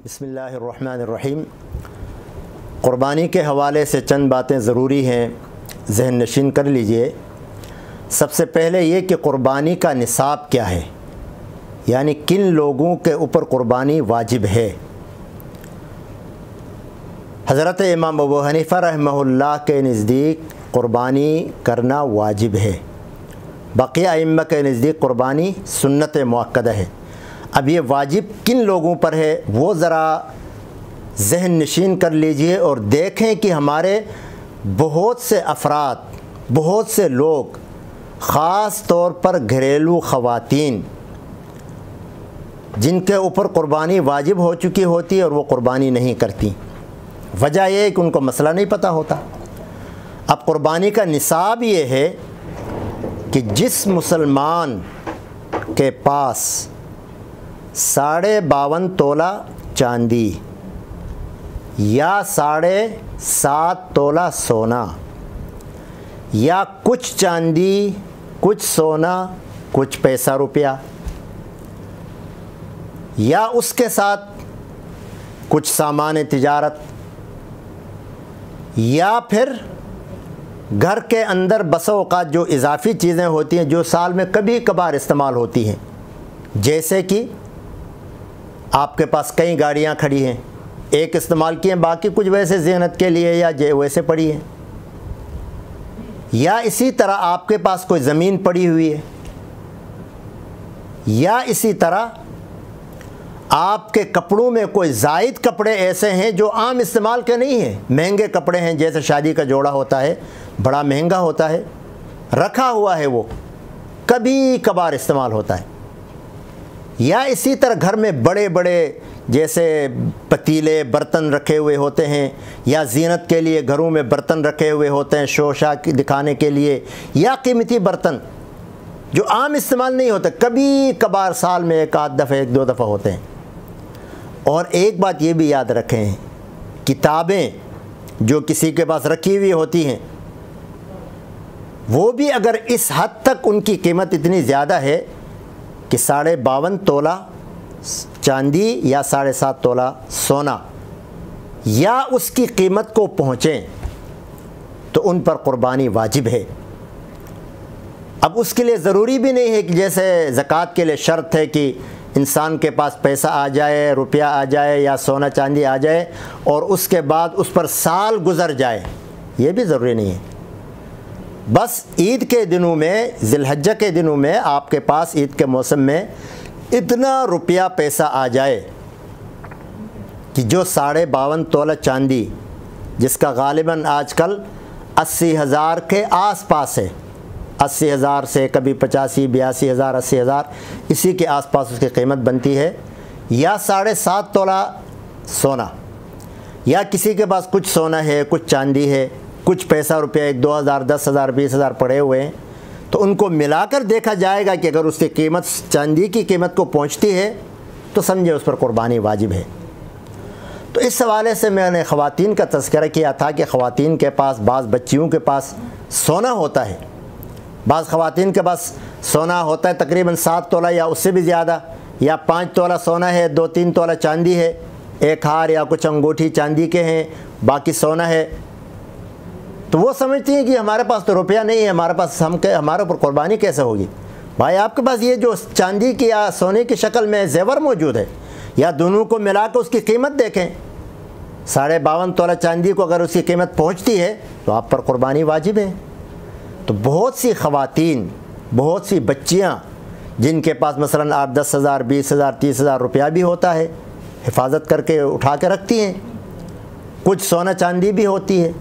بسم اللہ الرحمن الرحیم۔ قربانی کے حوالے سے چند باتیں ضروری ہیں، ذہن نشین کر لیجئے۔ سب سے پہلے یہ کہ قربانی کا نصاب کیا ہے، یعنی کن لوگوں کے اوپر قربانی واجب ہے۔ حضرت امام ابو حنیفہ رحمہ اللہ کے نزدیک قربانی کرنا واجب ہے، بقیہ ائمہ کے نزدیک قربانی سنت مؤکدہ ہے۔ اب یہ واجب کن لوگوں پر ہے وہ ذرا ذہن نشین کر لیجئے اور دیکھیں کہ ہمارے بہت سے افراد، بہت سے لوگ، خاص طور پر گھریلو خواتین جن کے اوپر قربانی واجب ہو چکی ہوتی ہے اور وہ قربانی نہیں کرتی۔ وجہ یہ ہے کہ ان کو مسئلہ نہیں پتہ ہوتا۔ اب قربانی کا نصاب یہ ہے کہ جس مسلمان کے پاس 52.5 تولہ چاندی یا 7.5 تولہ سونا یا کچھ چاندی، کچھ سونا، کچھ پیسہ روپیہ، یا اس کے ساتھ کچھ سامان تجارت، یا پھر گھر کے اندر بسا اوقات جو اضافی چیزیں ہوتی ہیں جو سال میں کبھی کبھار استعمال ہوتی ہیں، جیسے کہ آپ کے پاس کئی گاڑیاں کھڑی ہیں، ایک استعمال کی ہیں، باقی کچھ ویسے زینت کے لیے یا ویسے پڑی ہیں، یا اسی طرح آپ کے پاس کوئی زمین پڑی ہوئی ہے، یا اسی طرح آپ کے کپڑوں میں کوئی زائد کپڑے ایسے ہیں جو عام استعمال کے نہیں ہیں، مہنگے کپڑے ہیں، جیسے شادی کا جوڑا ہوتا ہے، بڑا مہنگا ہوتا ہے، رکھا ہوا ہے، وہ کبھی کبھار استعمال ہوتا ہے، یا اسی طرح گھر میں بڑے بڑے جیسے پتیلے برتن رکھے ہوئے ہوتے ہیں، یا زینت کے لیے گھروں میں برتن رکھے ہوئے ہوتے ہیں شوشا دکھانے کے لیے، یا قیمتی برتن جو عام استعمال نہیں ہوتے، کبھی کبھار سال میں ایک آدھ دفعہ، ایک دو دفعہ ہوتے ہیں۔ اور ایک بات یہ بھی یاد رکھیں، کتابیں جو کسی کے پاس رکھی ہوئی ہوتی ہیں وہ بھی اگر اس حد تک ان کی قیمت اتنی زیادہ ہے کہ 52.5 تولہ چاندی یا 7.5 تولہ سونا یا اس کی قیمت کو پہنچیں تو ان پر قربانی واجب ہے۔ اب اس کے لیے ضروری بھی نہیں ہے کہ جیسے زکوٰۃ کے لیے شرط ہے کہ انسان کے پاس پیسہ آ جائے، روپیہ آ جائے یا سونا چاندی آ جائے اور اس کے بعد اس پر سال گزر جائے، یہ بھی ضروری نہیں ہے۔ بس عید کے دنوں میں، ذی الحجہ کے دنوں میں آپ کے پاس عید کے موسم میں اتنا روپیہ پیسہ آ جائے کہ جو 52.5 تولہ چاندی، جس کا غالباً آج کل 80,000 کے آس پاس ہے، 80,000 سے کبھی 85,000، 82,000، 80,000، اسی کے آس پاس اس کی قیمت بنتی ہے، یا 7.5 تولہ سونا، یا کسی کے پاس کچھ سونا ہے، کچھ چاندی ہے، کچھ پیسہ روپیہ 2,000، 10,000، 20,000 پڑے ہوئے ہیں، تو ان کو ملا کر دیکھا جائے گا کہ اگر اس کی قیمت چاندی کی قیمت کو پہنچتی ہے تو سمجھے اس پر قربانی واجب ہے۔ تو اس حوالے سے میں نے خواتین کا تذکرہ کیا تھا کہ خواتین کے پاس، بعض بچیوں کے پاس سونا ہوتا ہے، بعض خواتین کے پاس سونا ہوتا ہے تقریباً 7 تولہ یا اس سے بھی زیادہ، یا 5 تولہ سونا ہے، 2-3 تولہ چاندی ہے، ایک ہار یا کچھ انگوٹھی چاندی کے ہیں، باقی سونا ہے، تو وہ سمجھتی ہیں کہ ہمارے پاس تو روپیہ نہیں ہے، ہمارے پاس ہمارے اوپر قربانی کیسے ہوگی؟ بھائی آپ کے پاس یہ جو چاندی کی یا سونے کی شکل میں زیور موجود ہے، یا دونوں کو ملا کے اس کی قیمت دیکھیں، 52.5 تولہ چاندی کو اگر اس کی قیمت پہنچتی ہے تو آپ پر قربانی واجب ہے۔ تو بہت سی خواتین، بہت سی بچیاں جن کے پاس مثلاً آپ 10,000، 20,000، 30,000 روپیہ بھی ہوتا ہے، حفاظت کر کے اٹھا کے رکھتی ہیں، کچھ سونا چاندی بھی ہوتی ہے،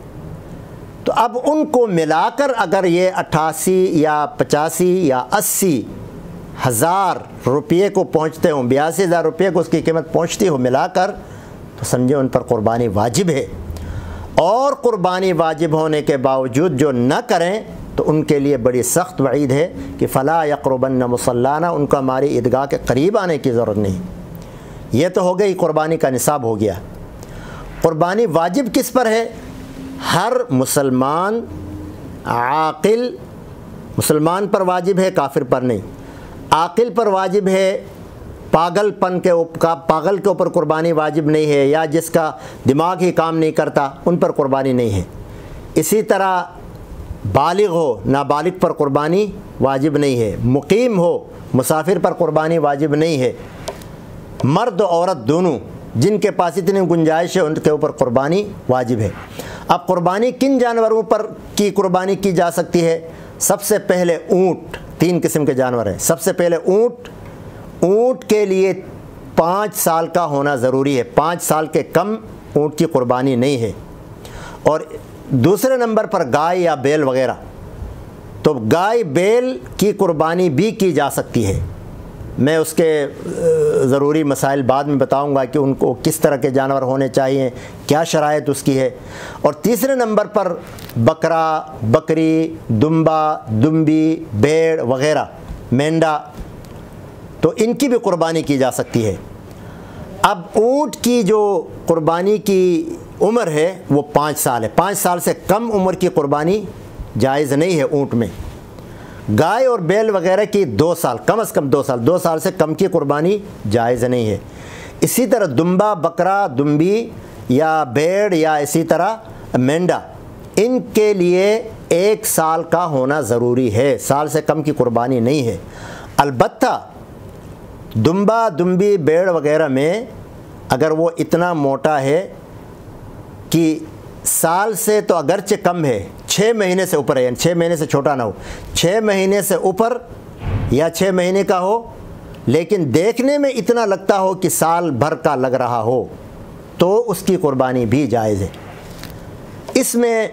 تو اب ان کو ملا کر اگر یہ 88 یا 85 یا 80,000 روپیے کو پہنچتے ہوں، 82,000 روپیے کو اس کی قیمت پہنچتی ہو ملا کر، تو سمجھے ان پر قربانی واجب ہے۔ اور قربانی واجب ہونے کے باوجود جو نہ کریں تو ان کے لیے بڑی سخت وعید ہے کہ فلا یقربن مصلانا، ان کو ہماری عیدگاہ کے قریب آنے کی ضرورت نہیں۔ یہ تو ہو گئی، قربانی کا نصاب ہو گیا۔ قربانی واجب کس پر ہے؟ ہر مسلمان عاقل مسلمان پر واجب ہے، کافر پر نہیں۔ عاقل پر واجب ہے پاگل کے اوپر قربانی واجب نہیں ہے، یا جس کا دماغ ہی کام نہیں کرتا ان پر قربانی نہیں ہے۔ اسی طرح بالغ ہو، نابالغ پر قربانی واجب نہیں ہے، مقیم ہو، مسافر پر قربانی واجب نہیں ہے، مرد و عورت دونوں جن کے پاس اتنی گنجائش ہے ان کے اوپر قربانی واجب ہے۔ اب قربانی کن جانوروں پر کی قربانی کی جا سکتی ہے؟ سب سے پہلے اونٹ، 3 قسم کے جانور ہیں۔ سب سے پہلے اونٹ کے لیے 5 سال کا ہونا ضروری ہے، 5 سال کے کم اونٹ کی قربانی نہیں ہے۔ اور دوسرے نمبر پر گائے یا بیل وغیرہ، تو گائے بیل کی قربانی بھی کی جا سکتی ہے۔ میں اس کے ضروری مسائل بعد میں بتاؤں گا کہ ان کو کس طرح کے جانور ہونے چاہیے، کیا شرائط اس کی ہے۔ اور تیسرے نمبر پر بکرا، بکری، دمبا، دمبی، بھیڑ وغیرہ، مینڈا، تو ان کی بھی قربانی کی جا سکتی ہے۔ اب اونٹ کی جو قربانی کی عمر ہے وہ 5 سال ہے، 5 سال سے کم عمر کی قربانی جائز نہیں ہے اونٹ میں۔ گائے اور بیل وغیرہ کی 2 سال، کم از کم 2 سال سے کم کی قربانی جائز نہیں ہے۔ اسی طرح دمبا، بکرا، دمبی یا بھیڑ یا اسی طرح مینڈا، ان کے لیے 1 سال کا ہونا ضروری ہے، سال سے کم کی قربانی نہیں ہے۔ البتہ دمبا، دمبی، بھیڑ وغیرہ میں اگر وہ اتنا موٹا ہے کہ سال سے تو اگرچہ کم ہے، 6 مہینے سے اوپر ہے، یعنی 6 مہینے سے چھوٹا نہ ہو، 6 مہینے سے اوپر یا 6 مہینے کا ہو، لیکن دیکھنے میں اتنا لگتا ہو کہ سال بھر کا لگ رہا ہو، تو اس کی قربانی بھی جائز ہے۔ اس میں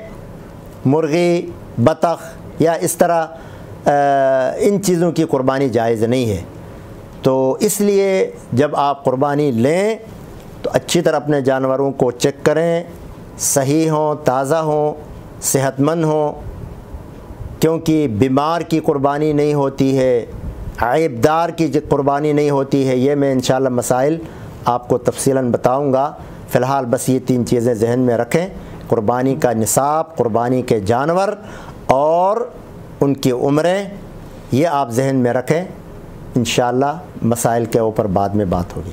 مرغی، بطخ یا اس طرح ان چیزوں کی قربانی جائز نہیں ہے۔ تو اس لیے جب آپ قربانی لیں تو اچھی طرح اپنے جانوروں کو چیک کریں، صحیح ہوں، تازہ ہوں، صحت مند ہوں، کیونکہ بیمار کی قربانی نہیں ہوتی ہے، عیب دار کی قربانی نہیں ہوتی ہے۔ یہ میں انشاءاللہ مسائل آپ کو تفصیلاً بتاؤں گا۔ فی الحال بس یہ 3 چیزیں ذہن میں رکھیں: قربانی کا نصاب، قربانی کے جانور اور ان کی عمریں، یہ آپ ذہن میں رکھیں۔ انشاءاللہ مسائل کے اوپر بعد میں بات ہوگی۔